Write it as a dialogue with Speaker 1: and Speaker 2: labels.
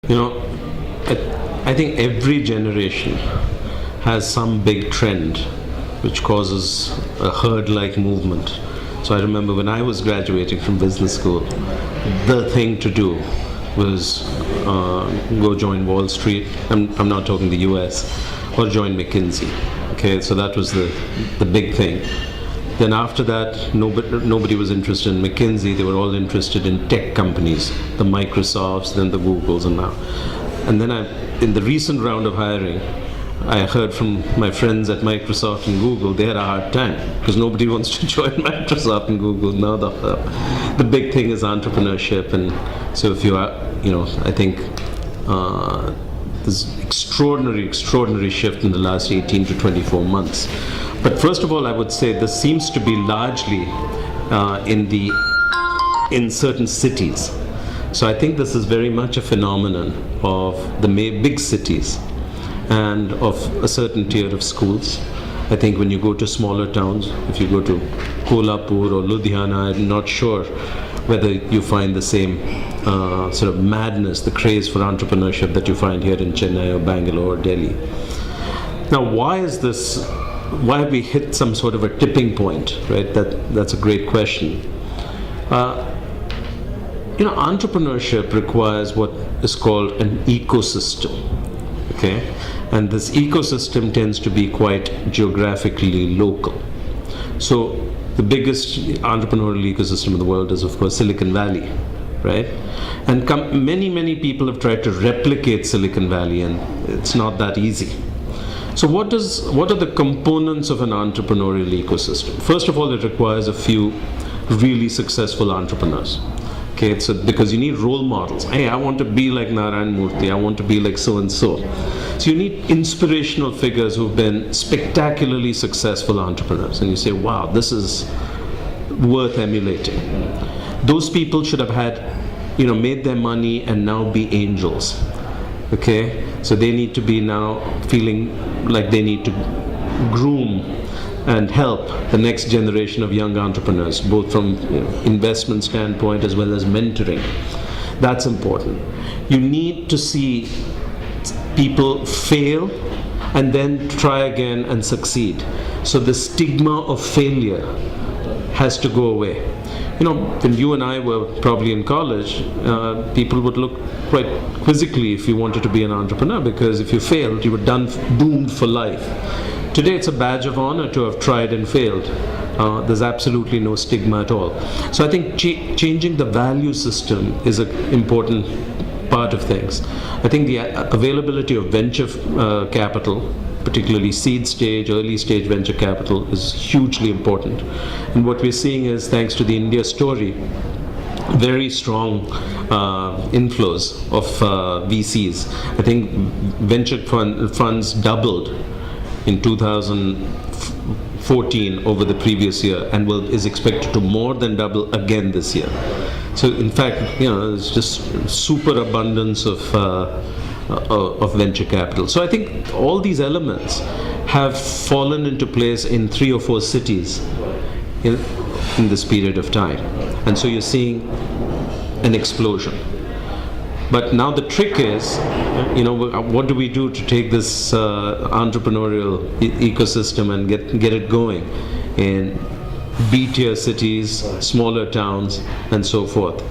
Speaker 1: You know, I think every generation has some big trend which causes a herd-like movement. So I remember when I was graduating from business school, the thing to do was go join Wall Street. I'm not talking the US, or join McKinsey. Okay, so that was the big thing. Then after that, nobody was interested in McKinsey. They were all interested in tech companies, the Microsofts, then the Googles, and now. And then in the recent round of hiring, I heard from my friends at Microsoft and Google, they had a hard time because nobody wants to join Microsoft and Google. Now the big thing is entrepreneurship, and so if you are, I think this extraordinary shift in the last 18 to 24 months. But first of all, I would say this seems to be largely in certain cities. So I think this is very much a phenomenon of the big cities and of a certain tier of schools. I think when you go to smaller towns, if you go to Kolhapur or Ludhiana, I'm not sure whether you find the same sort of madness, the craze for entrepreneurship that you find here in Chennai or Bangalore or Delhi. Now, why is this? Why have we hit some sort of a tipping point, right? That's a great question. Entrepreneurship requires what is called an ecosystem, okay? And this ecosystem tends to be quite geographically local. So the biggest entrepreneurial ecosystem in the world is, of course, Silicon Valley, right? And many people have tried to replicate Silicon Valley, and it's not that easy. So what are the components of an entrepreneurial ecosystem? First of all, it requires a few really successful entrepreneurs. Okay, so because you need role models. Hey, I want to be like Narayan Murthy, I want to be like so-and-so. So you need inspirational figures who've been spectacularly successful entrepreneurs. And you say, wow, this is worth emulating. Those people should have had, made their money and now be angels. Okay, so they need to be now feeling like they need to groom and help the next generation of young entrepreneurs, both from investment standpoint as well as mentoring. That's important. You need to see people fail and then try again and succeed. So the stigma of failure has to go away. When you and I were probably in college, people would look quite quizzically if you wanted to be an entrepreneur, because if you failed, you were doomed for life. Today, it's a badge of honor to have tried and failed. There's absolutely no stigma at all. So I think changing the value system is an important part of things. I think the availability of venture capital, particularly seed stage, early stage venture capital, is hugely important. And what we're seeing is, thanks to the India story, very strong inflows of VCs. I think venture funds doubled in 2014 over the previous year, and is expected to more than double again this year. So in fact, there's just super abundance of venture capital. So I think all these elements have fallen into place in 3 or 4 cities in this period of time. And so you're seeing an explosion. But now the trick is, what do we do to take this entrepreneurial ecosystem and get it going in B-tier cities, smaller towns, and so forth.